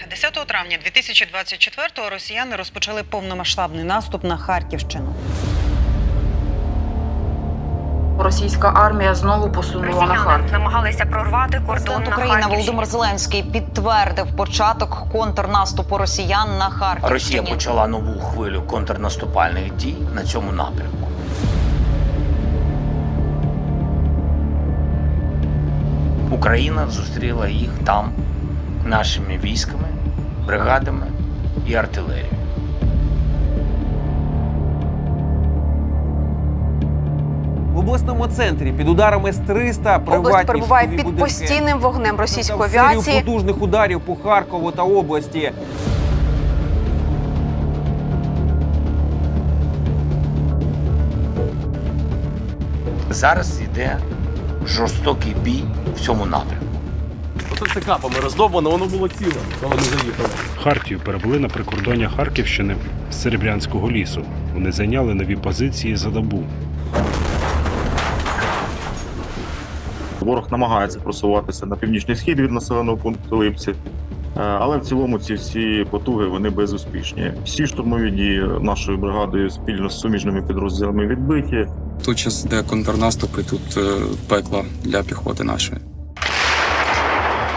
10 травня 2024-го росіяни розпочали повномасштабний наступ на Харківщину. Російська армія знову посунула на Харків. Намагалися прорвати кордон Президент на України Харківщині. Володимир Зеленський підтвердив початок контрнаступу росіян на Харківщині. Росія почала нову хвилю контрнаступальних дій на цьому напрямку. Україна зустріла їх там нашими військами, бригадами і артилерією. В обласному центрі під ударами С-300 Область перебуває приватні під постійним вогнем російської авіації. Серію потужних ударів по Харкову та області. Зараз йде жорстокий бій в цьому напрямку. Оце це капами роздовбано, воно було ціле, коли не заїхало. Хартію перебули на прикордоння Харківщини з Серебрянського лісу. Вони зайняли нові позиції за добу. Ворог намагається просуватися на північний схід від населеного пункту Липці, але в цілому ці всі потуги вони безуспішні. Всі штурмові дії нашою бригадою спільно з суміжними підрозділами відбиті. Тут час де контрнаступ і тут пекло для піхоти нашої.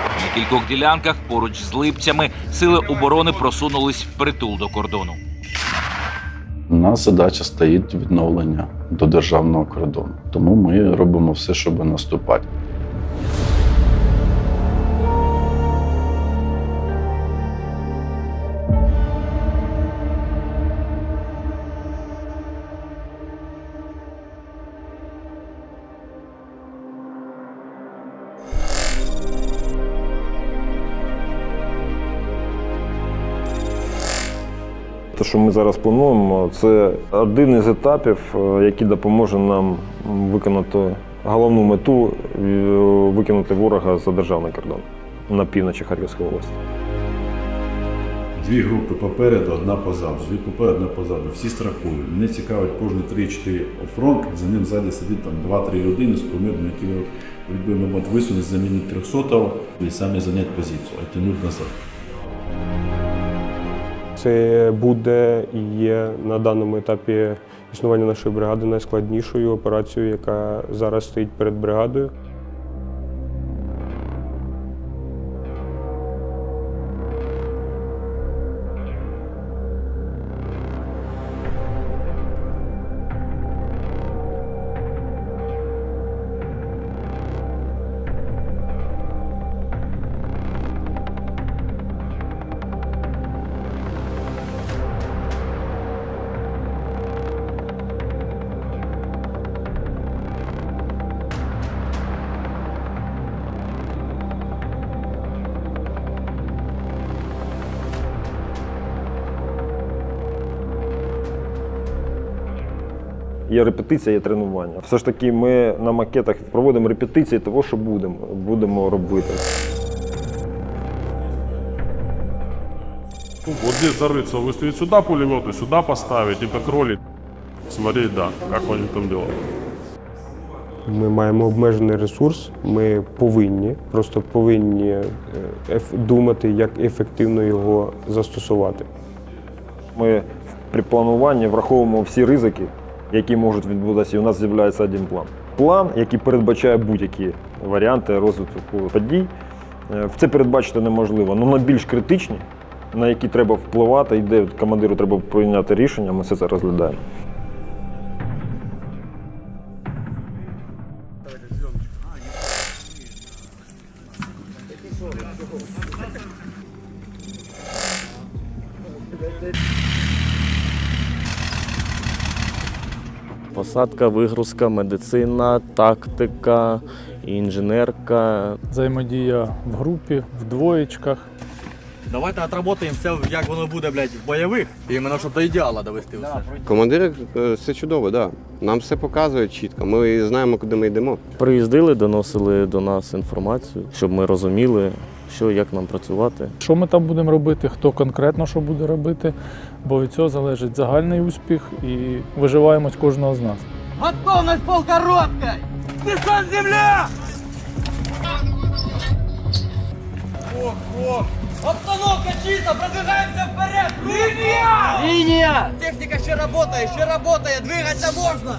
На кількох ділянках поруч з Липцями сили оборони просунулись впритул до кордону. У нас задача стоїть відновлення до державного кордону. Тому ми робимо все, щоб наступати. Те, що ми зараз плануємо, це один із етапів, який допоможе нам виконати головну мету – викинути ворога за державний кордон на півночі Харківської області. Дві групи попереду, одна позаду. Дві попереду, одна позаду. Всі страхують. Мене цікавить кожні 3-4 фронт, за ним ззаді сидить там 2-3 людини з кумиром, які в будь-який момент висунуть, замінити 300-го і самі зайняти позицію, а тягнути назад. Це буде і є на даному етапі існування нашої бригади найскладнішою операцією, яка зараз стоїть перед бригадою. Є репетиція, є тренування. Все ж таки ми на макетах проводимо репетиції того, що будемо робити. Вот здесь зарыться, выставить сюда пулеметы, сюда поставить и как ролик смотреть, да, как они там делают. Ми маємо обмежений ресурс, ми просто повинні думати, як ефективно його застосувати. Ми при плануванні враховуємо всі ризики, які можуть відбутися, і у нас з'являється один план. План, який передбачає будь-які варіанти розвитку подій. Це передбачити неможливо, але найбільш критичні, на які треба впливати, і де командиру треба прийняти рішення, ми все це розглядаємо. Посадка, вигрузка, медицина, тактика, інженерка. Взаємодія в групі, в двоєчках. Давайте отработаємо все, як воно буде, блядь, в бойових, іменно, щоб до ідеала довести все. Командири, все чудово, так. Да. Нам все показують чітко, ми знаємо, куди ми йдемо. Приїздили, доносили до нас інформацію, щоб ми розуміли, що, як нам працювати. Що ми там будемо робити, хто конкретно що буде робити, бо від цього залежить загальний успіх і виживаємось кожного з нас. Готовность полкороткой! Десант земля! Ох, Обстановка чисто, продвигаемся вперед! Линия! Линия! Техника еще работает, двигаться можно!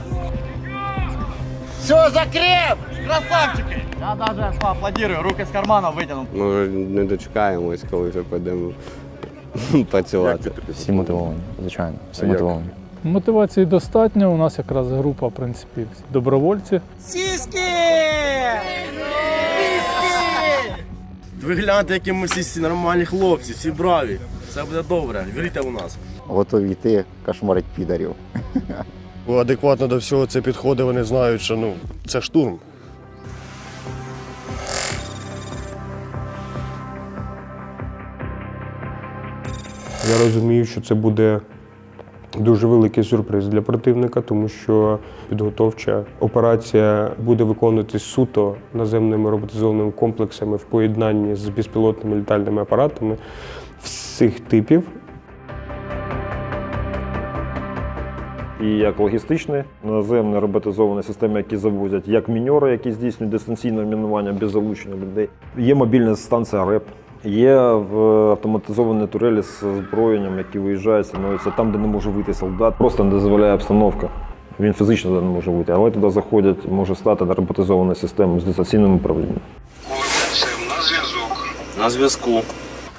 Все, закреп! Красавчики! Я даже поаплодирую, руки з кармана витягнув. Ми вже не дочекаємось, коли вже підемо працювати. Всі мотивовані, звичайно, всі мотивовані. Мотивації достатньо. У нас якраз група, в принципі, добровольці. Сіськи! Ви гляньте, які ми всі нормальні хлопці, всі браві. Все буде добре, вірите у нас. Готові йти, кошмарить підарів. Адекватно до всього це підходить, вони знають, що це штурм. Я розумію, що це буде дуже великий сюрприз для противника, тому що підготовча операція буде виконуватись суто наземними роботизованими комплексами в поєднанні з безпілотними літальними апаратами всіх типів. І як логістичні, наземні роботизовані системи, які завозять, як міньори, які здійснюють дистанційне мінування без залучення людей. Є мобільна станція РЕП, є автоматизовані турелі з озброєнням, які виїжджають, становляться там, де не може вийти солдат. Просто не дозволяє обстановка. Він фізично не може вийти, але туди заходять, може стати роботизована система з дистанційним управлінням. На зв'язок. На зв'язку.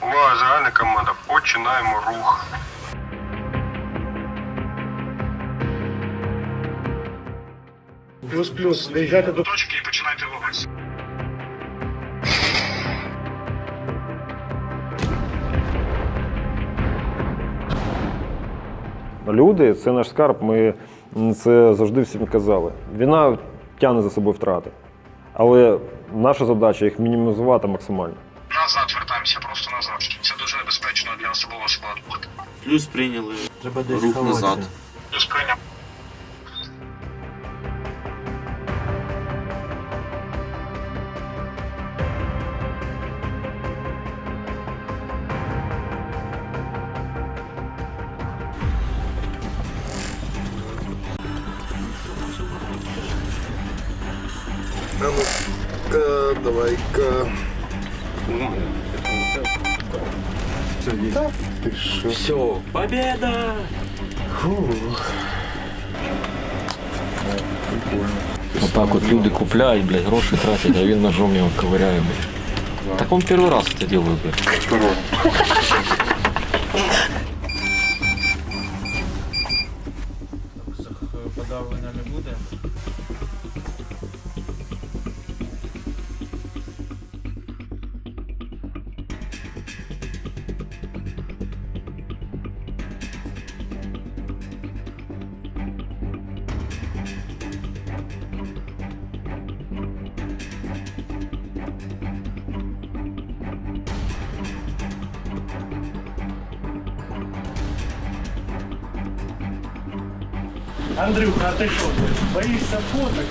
Увага, загальна команда, починаємо рух. Плюс-плюс, доїжджайте до точки і починайте рухатися. Люди – це наш скарб, ми це завжди всім казали. Війна тягне за собою втрати, але наша задача їх мінімізувати максимально. Назад вертаємося, просто назад. Це дуже небезпечно для особового складу. Плюс прийняли. Треба десь рух назад. Плюс прийняв. Ну-ка, давай-ка. Все, победа! Отак от люди купляють, блядь, гроші тратять, а він ножом його ковиряє, блядь. Так он перший раз це робить, блядь. Подавлення не буде. Андрюха, а ты что, боишься фоток?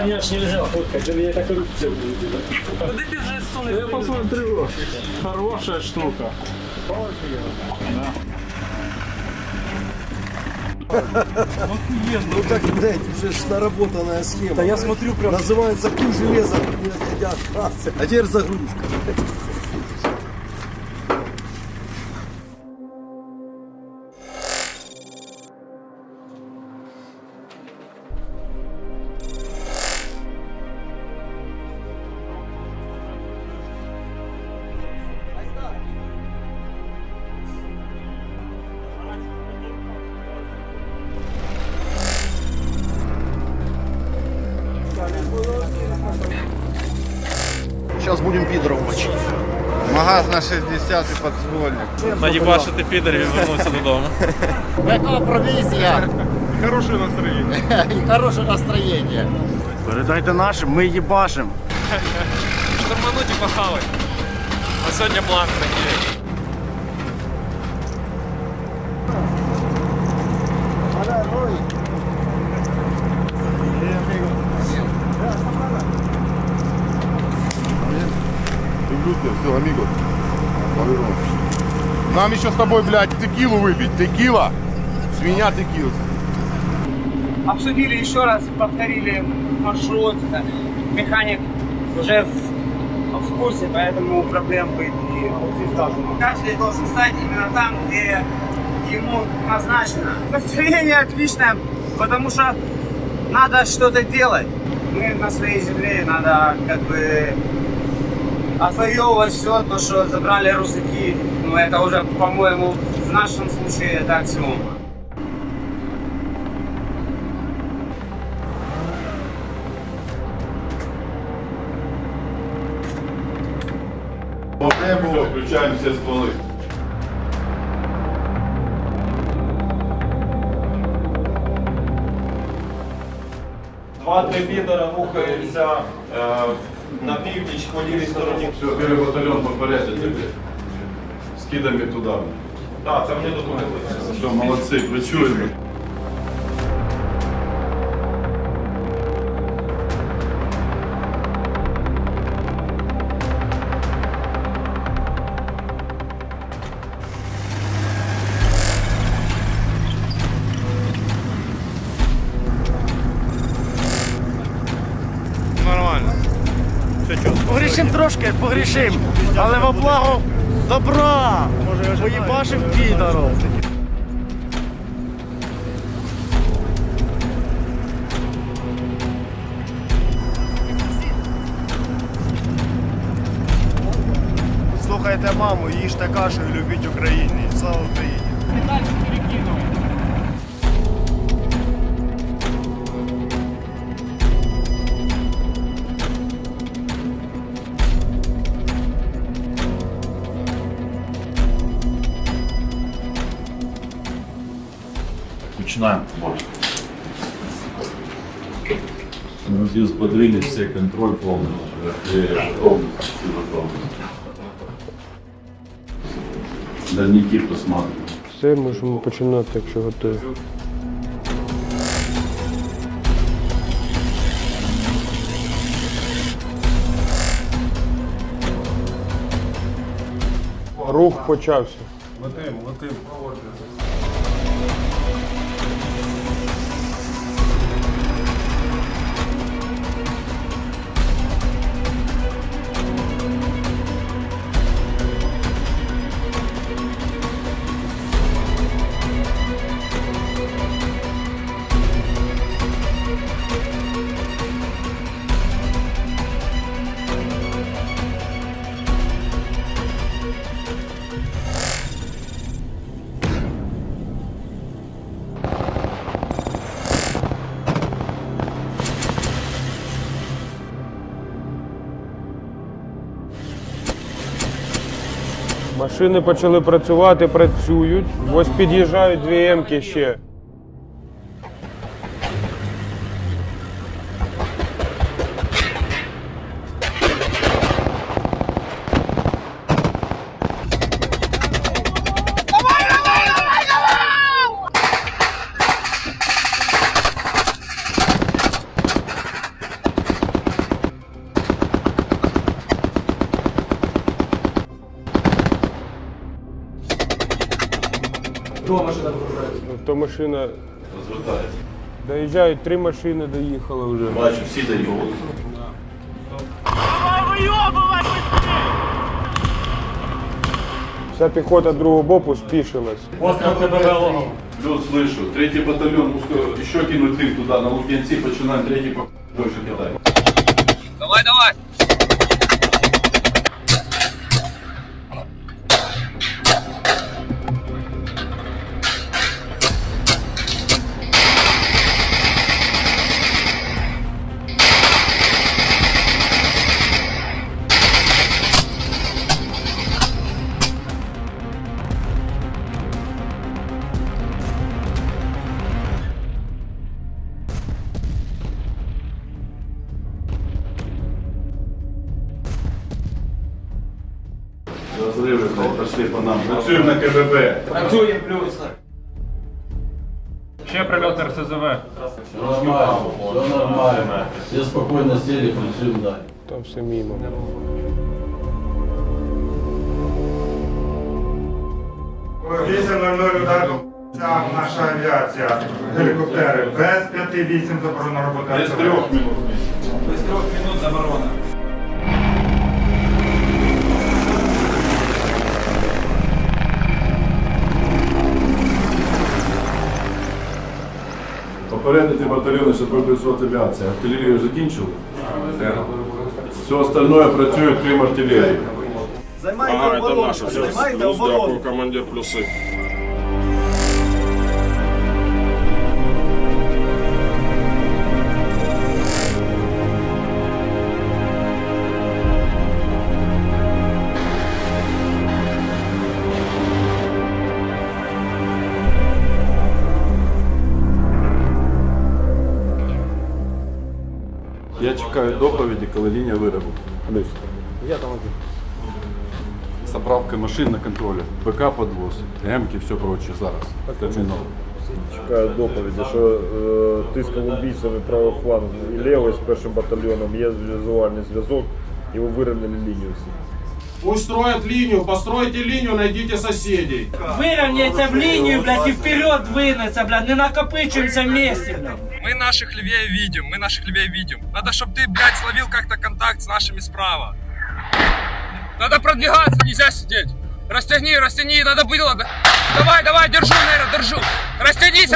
Я ж нельзя фоткать, у меня так коррупция будет. Куда бежишь, Соня? Я посмотрю. Хорошая штука. Да. Ну так, блядь, уже наработанная схема. Да я смотрю, прям называется «Куй железо». А теперь загрузка. Сейчас будем пидоров мочить. Магаз на 60 і подствольник. Наїбашити підерів і вернуться додому. Какая провизия? Хороше настроєння. И хорошее настроение. Передайте нашим, ми їбашим. Штурмануть і похавать. А сьогодні план такий. Все, амиго. Нам еще с тобой, блядь, текилу выпить. Текила. С меня текила. Обсудили еще раз, повторили маршрут. Механик уже в курсе, поэтому проблем быть не должно. Каждый должен стать именно там, где ему назначено. Настроение отличное, потому что надо что-то делать. Мы на своей земле, надо как бы отвоевывать все то, что забрали русаки. Но это уже, по-моему, в нашем случае это аксиома. По небу включаємо всі стволи. Два-три підера рухаються на північ по лівій стороні. Все, перший батальйон по порядку. Скидами туди. Так, це мені допомогли. Все, молодці, працюємо. Нормально. Погрішим трошки, погрішим, але во благо добра. Поїбашим підаров. Слухайте маму, їжте кашу і любіть Україну. Слава Україні! Начинаем. Мы здесь взбодрились, все контроль полностью. Полностью готовность. Дальники посмотрим. Все, можемо починати, якщо готові. Рух почався. Летим. Машини почали працювати, працюють. Ось під'їжджають дві М-ки ще. Автомашина Розвертається. доїжджають, 3 машини доїхали вже. Бачу, всі дають. Вся піхота другого боку спішилась. Плюс слышу. 3-й батальон, еще кинуть тыл туда, на Лукьянці, починаем 3-й больше кидать. Давай! Разрывы, пошли по нам. Працюємо на КББ. Працюємо плюс. Ще прильот РСЗВ. Нормально, все нормально. Все спокойно сели, працюємо далі. Там все мимо. 8:00 удару. Ця наша авіація, гелікоптери. Без 5-8 заборона роботи. Без 3 минут. Без 3 минут заборона. попередити батальйони, щоб працювати авіація. Артилерію закінчили. Все остальное працює, крім артилерії. Займайте оборону, займайте оборону. командир, плюси. Я чекаю доповіді, коли лінія виробу. Я там один. Заправка машин на контролі, БК подвоз, ГМки, все прочее зараз. Терміново. Чекаю доповіді, що тиск колумбійцями правий фланг і лівий з першим батальйоном є візуальний зв'язок, і ви вирівняли лінію всі. Пусть строят линию, постройте линию, найдите соседей. Вирівняйте в лінію, блядь, і вперед двинеться, блядь, не накопичуємося вместе, блядь. Мы наших левее видим. Надо, чтобы ты, блядь, словил как-то контакт с нашими справа. Надо продвигаться, нельзя сидеть. Растяни, надо было. Давай, держу, наверное, держу. Растянись.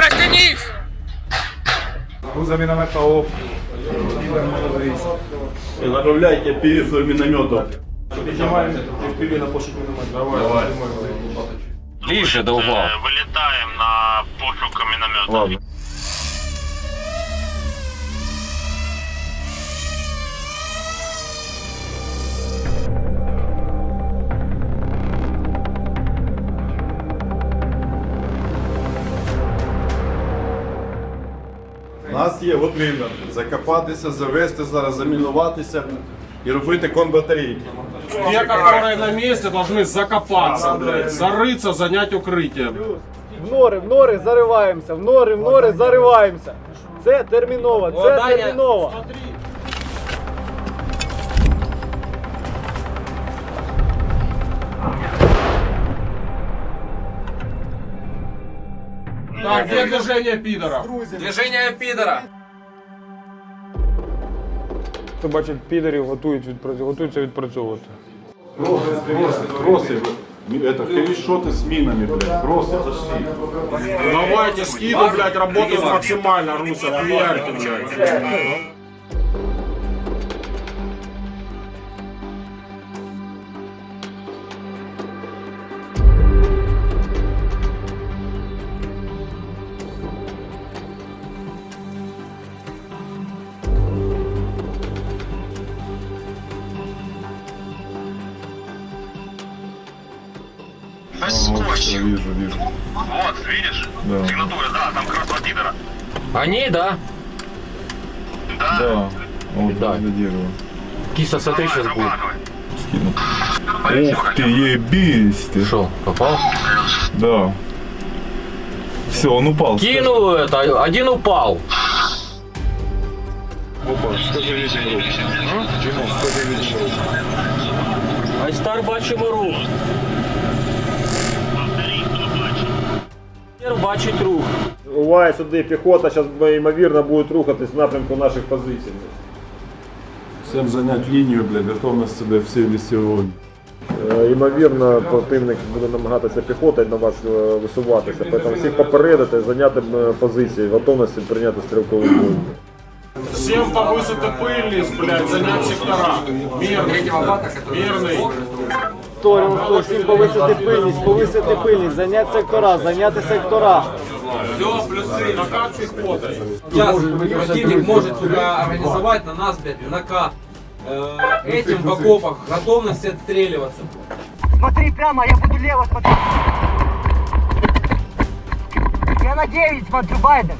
Направляйте перед минометом. Давай. Ближе до угла. Вылетаем на пошук миномета. Ладно. У нас є от вибір. Закопатися, завести зараз, замінуватися і робити конбатарейки. Те, которые на месте, должны закопаться, блядь, зарыться, занять укрытие. В нори зариваємося, в нори зариваємося. Це терміново, терміново. Так, где движение пидоров? Движение пидора. Хто бачить підерів, готуються відпрацьовувати. Кросы. Это хевишоты с минами, блядь. Кросы зашли. Давайте, скиды, блядь, работают максимально, Руся, хуярьте, блядь. Вижу. Вот, видишь? Да. Сигнатура, да, там как раз два пидора. Они, да? Да. Вот Да. возле дерева. Киса, смотри, сейчас будет. Ух ты, ебись. Что, попал? Да. Все, он упал. Кинул это, один упал. Опа, скажи, видим руку. Димон, скажи, видим руку. Айстар бачимо рух. Бачить рух. Уває сюди піхота, зараз ймовірно будуть рухатись в напрямку наших позицій. Всем занять линию, блядь, готовность себе всі лісові вогні. Ймовірно, противник буде намагатися піхотою на вас висуватися, тому всіх попередити, зайняти позиції, готовності прийняти стрілковий бой. Всем повысить пыльность, блядь, занять сектора. Мирный. Всім повисити пильність, зайняти сектора. Все, плюсы. На как пехота? Сейчас противник может сюда организовать на нас, блядь, этим в окопах, готовности отстреливаться. Смотри прямо, я буду лево смотреть. Я на 9 смотрю, Байден.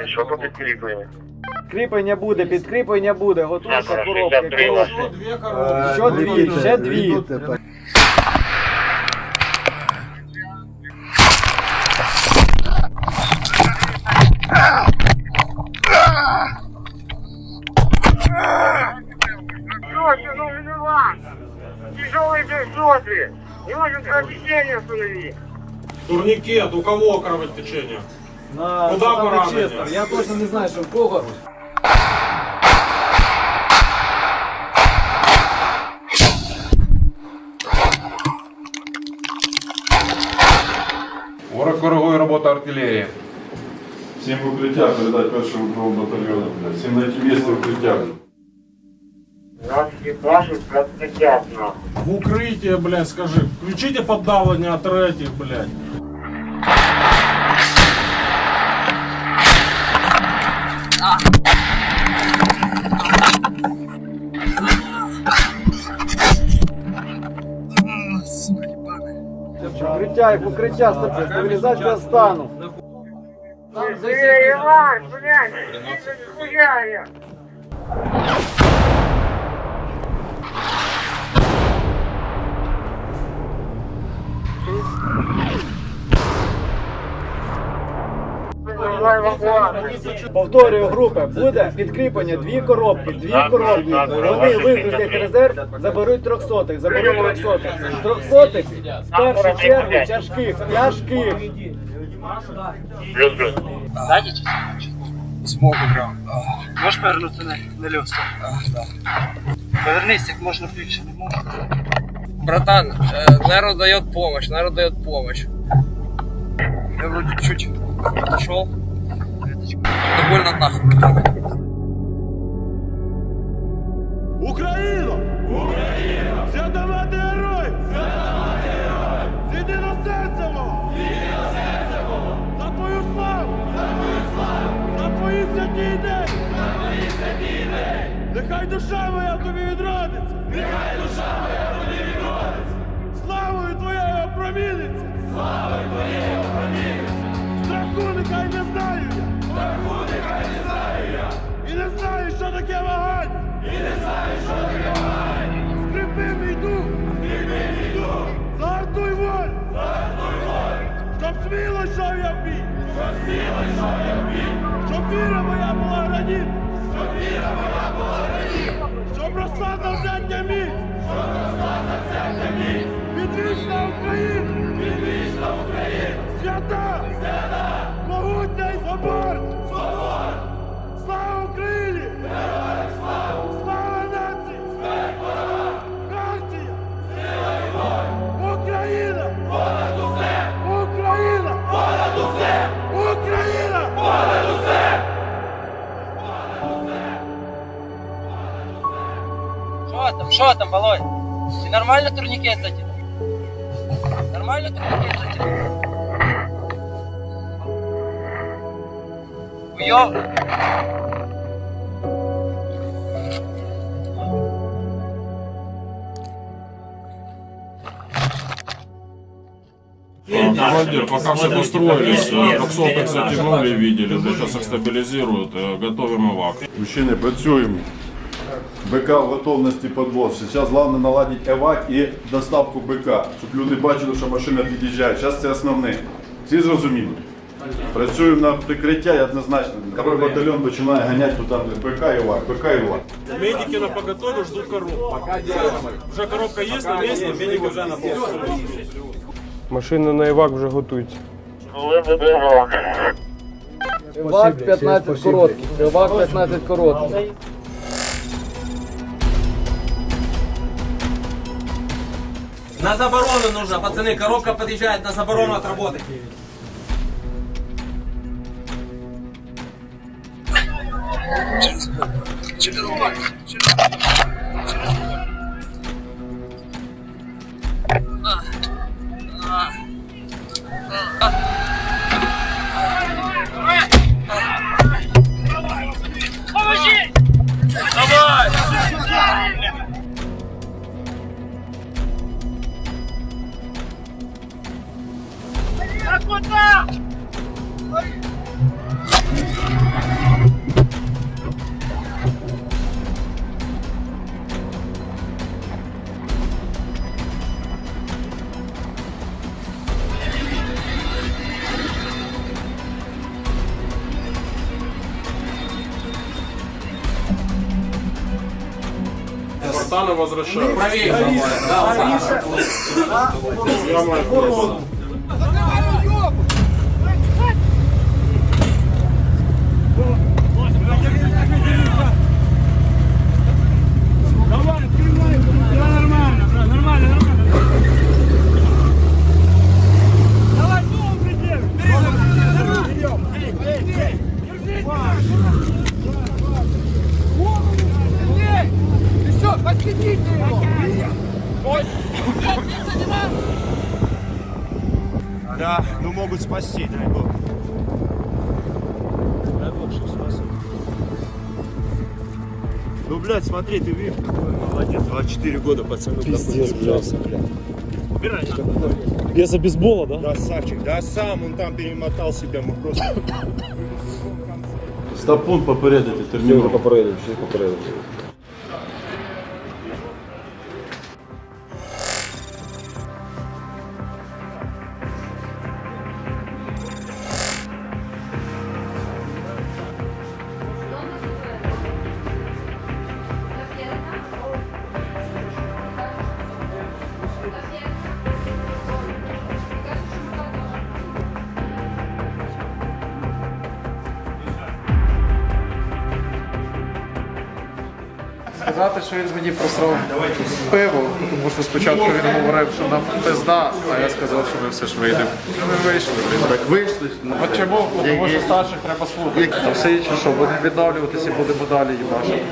Що тут підкріплення? Підкріплення буде, підкріплення буде, готуйся коробки. Що дві, ще дві. Тяжелые соты! Не можем кровотечение остановить! Турникет, у кого кровотечение? Куда поранення? Я точно не знаю, що в кого. Ворог коригує роботу артилерії. Всім в укриття передати першому другому батальйону. Всім знайти місце в укриття. Нас ебашут как котят, нахуй. В укриття, блядь, скажи. Включите поддавлення от этих, блядь. Укриття, стабілізація стану. Иван, блядь, нихуя я! Повторюю, групи, буде підкріплення, дві коробки. Вони вигрузять резерв, заберуть 300-х, заберуть 300-х. 300-х в першу чергу тяжких. Сзади смогу грам. Можешь повернуться на лёсту? Да. Повернись как можно ближе. Братан, народ дает помощь, Я вроде чуть отошел. Это больно нахуй. Україна! Україна! Свята мати герой! Зійди на серце мого! За твою славу! За твої святі ідеї! Нехай душа моя в тобі відродиться! Славою твоєю опроміниться! Страху нехай не знаю я! І не знаю, що таке вогонь! Скріпи мій дух! Загартуй волю! Щоб сміло йшов я в бій! Щоб віра моя була граніт! Щоб росла завзяття міць! Відвічна Україна! Свята! Могутня і соборна! Слава Україні! Слава нації! Нація! Україна! Україна! Україна! Что там, Володь? Ты нормально турникет затянул? Нормально турникет затянул? Уёб! Командир, пока все построились, 300-х затянули, видели, сейчас их стабилизируют, готовим ивак. Мужчини, працюємо. БК в готовності підвоз. Зараз головне наладити евак і доставку БК, щоб люди бачили, що машина під'їжджає. Зараз це основне. Всі зрозуміли? Працюємо на прикриття і однозначно. Второй батальйон починає ганяти тут БК і ЕВАК, БК і ЕВАК. Медики на поготове ждут коробку. Уже коробка есть на месте, медики уже на поле. Машина на івак вже готується. ЕВАК 15 коротких. ЕВАК 15 коротких. На заборону нужно, пацаны, коробка подъезжает, на заборону отработать. Помощи! Давай! Куда? Пацаны возвращаются. Да, ну могут спасти, дай бог. Дай бог, что спасут. Ну, блядь, смотри, ты видишь, какой молодец. 24 года, пацану. Пиздец, блядь. Убирай. Без бейсбола, да? Красавчик. Да, сам он там перемотал себя, мы просто... Стопун попередити Все терміново. попередили, все попередили. Сказати, що він мені просрав пиво, тому що спочатку він говорив, що нам пизда, а я сказав, що ми все ж вийдемо. Ми вийшли. Так вийшли. От чому? Тому що старших треба слухати. А все інше, що будемо відновлюватися і будемо далі їбашити.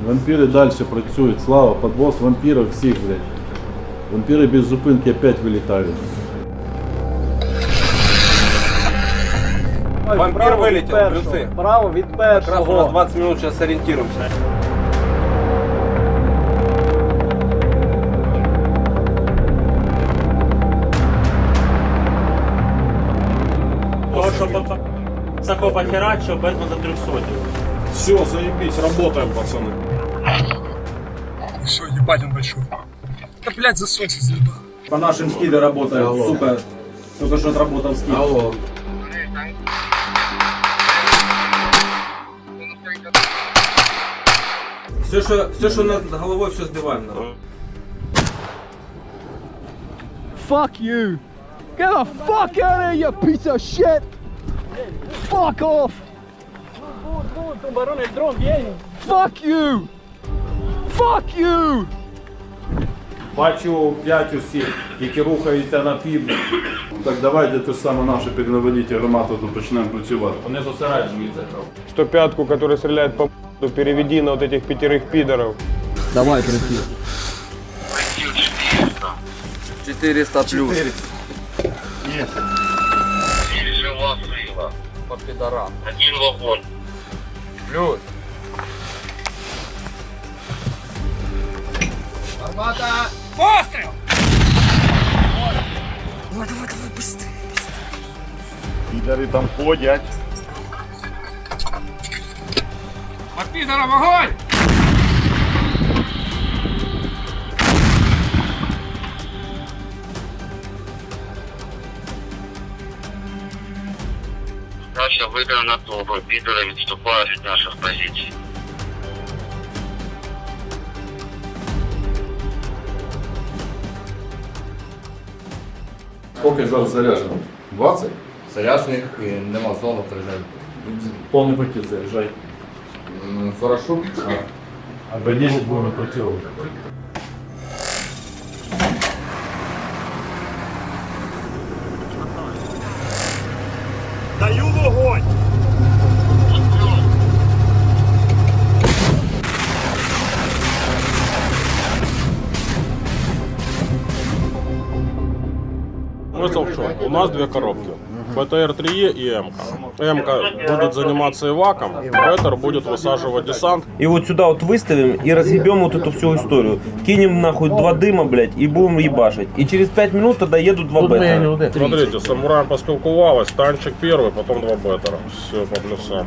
Вампіри далі працюють, слава, подвоз вампірів всіх, блядь. Вампіри без зупинки опять вилітають. Вампир вылетел, плюсы. Право від першого. Как раз у нас 20 минут, сейчас сориентируемся. Такого похерачил, поэтому за 300. Все, заебись, работаем, пацаны. Все, ебать он большой. Да, блядь, засунься, заебал. По нашим скиды работаем, супер. Только что отработал скид. Алло. Все, что над головой, все сбиваем. Fuck you! Get the fuck out of here, you piece of shit! Fuck off! Fuck you! Fuck you! Бачу 5 усіх, які рухаються на південь. Так давайте те саме наше піднаведіть громаду, то почнемо працювати. Вони зосереджуються. 105-ку, который стреляет по переведи на вот этих 5 пидоров. Давай, прийти. 400 плюс. По пидорам. Один вагон. Плюс. Пострел! Давай, быстрее. Підари там ходять. По пидорам огонь! Дальше выиграл на тобой. Пидоры відступають від наших позицій. Скільки зараз заряджено? 20? Заряжених і нема зону приїжджають. Повний пакет заряджай. Хорошо. А Б10 будемо працювати. Даю вогонь! Смысл в чем? У нас 2 коробки. БТР-3Е и М-ка. М-ка будет заниматься эваком, БТР будет высаживать десант. И вот сюда вот выставим и разъебем вот эту всю историю. Кинем нахуй 2 дыма, блядь, и будем ебашить. И через 5 минут тогда едут 2 бетера. Смотрите, с самураем поспілкувалась, танчик первый, потом 2 бетера. Все по плюсам.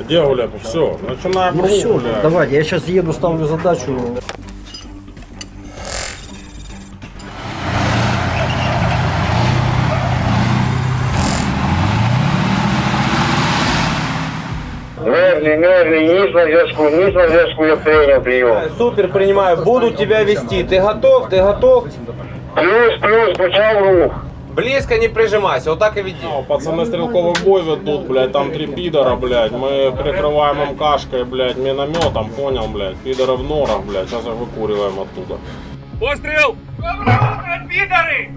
Где гулять? Все, начинаем гулять. Давайте, я сейчас еду, ставлю задачу. низ на зв'язку, я принял прием. Супер, принимаю, буду тебя вести. Ты готов? Ты готов? Плюс, почав рух. Близко не прижимайся, вот так и веди. Пацаны стрелковый бой ведут, блядь, там 3 пидора, блядь. Мы прикрываем МКшкой, блядь, минометом, понял, блядь. Пидоры в норах, блядь, сейчас их выкуриваем оттуда. Пострел! Пидоры!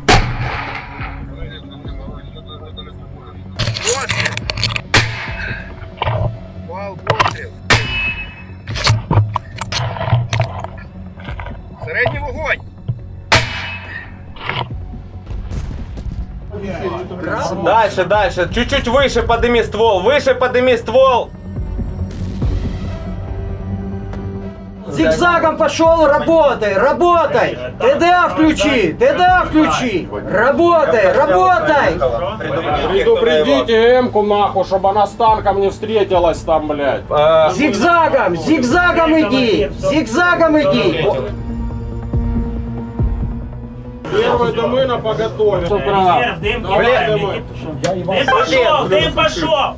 Середній вогонь! Дальше, чуть-чуть выше подними ствол, Зигзагом пошел, работай! ТДА включи! Работай! Предупредите М-ку нахуй, чтобы она с танком не встретилась там, блядь. Зигзагом иди! Первые дымы на поготове. Давай дымы. Дым пошел!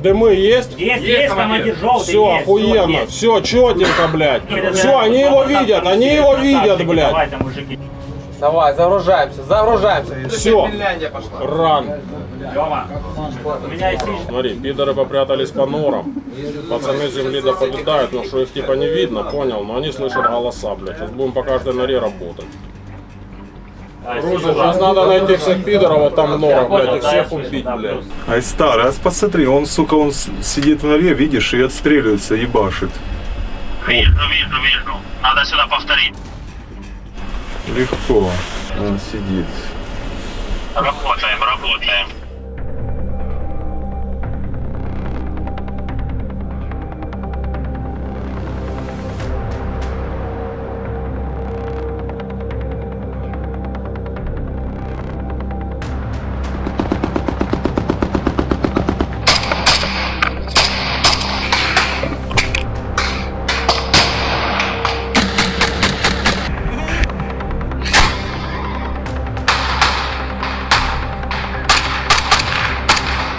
Дымы есть? Есть, командир, желтый. Все, охуенно, все, четенько, блядь. Все, они его видят, блядь. Давай, загружаемся. Все, ран. Смотри, пидоры попрятались по норам. Пацаны с земли дополетают, но что их типа не видно, понял? Но они слышат голоса, блядь. Сейчас будем по каждой норе работать. Грузин, сейчас надо найти всех пидоров вот там в норах, блядь, их всех убить, блядь. Айстар, а посмотри, он, сука, он сидит в норе, видишь, и отстреливается, ебашит. Вижу. Надо сюда повторить. Легко, он сидит. Работаем.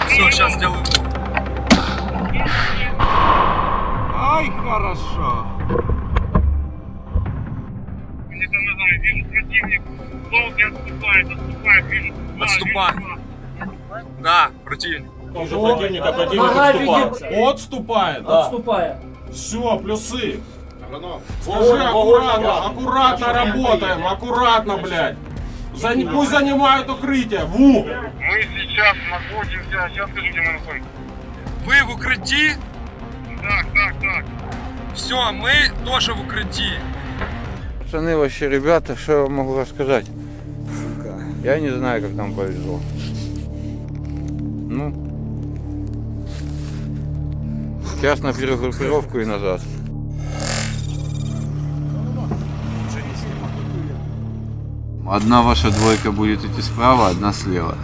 Все, сейчас сделаю. Ай, хорошо. Отступает. Да, противник. Противник отступает. Отступает. Все, плюсы. Служи аккуратно работаем, аккуратно, блядь. Пусть занимают укрытие. Мы сейчас находимся, сейчас скажу, где мы находимся. Вы в укрытии? Так. Все, мы тоже в укрытии. Пацаны, вообще, ребята, что я могу рассказать? Я не знаю, как нам повезло. Ну, сейчас на перегруппировку и назад. Одна ваша двойка будет идти справа, одна слева.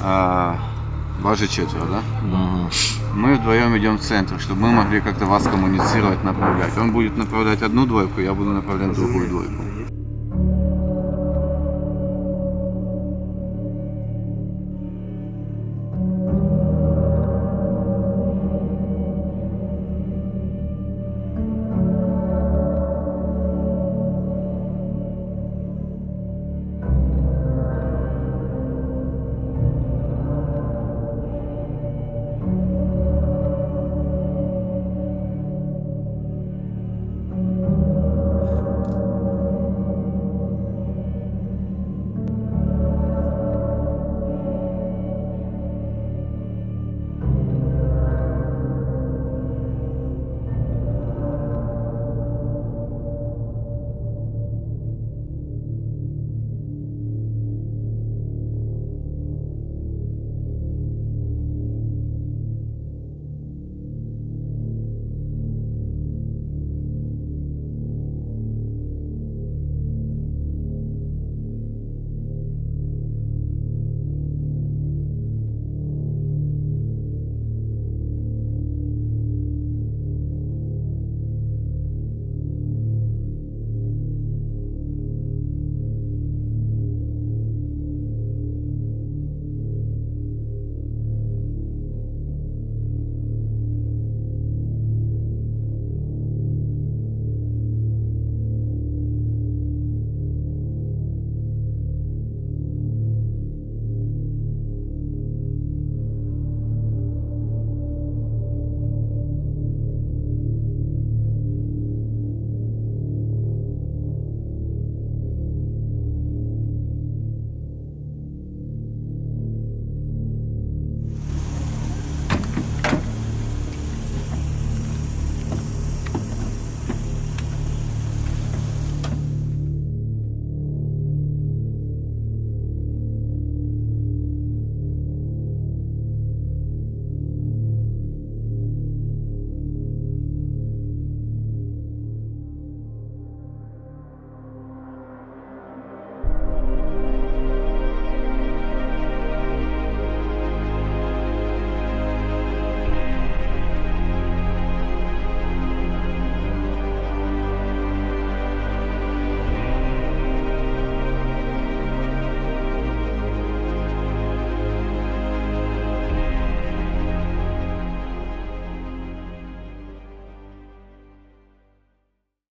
Вас же 4, да? Угу. Мы вдвоем идем в центр, чтобы мы могли как-то вас коммуницировать, направлять. Он будет направлять одну двойку, я буду направлять другую двойку.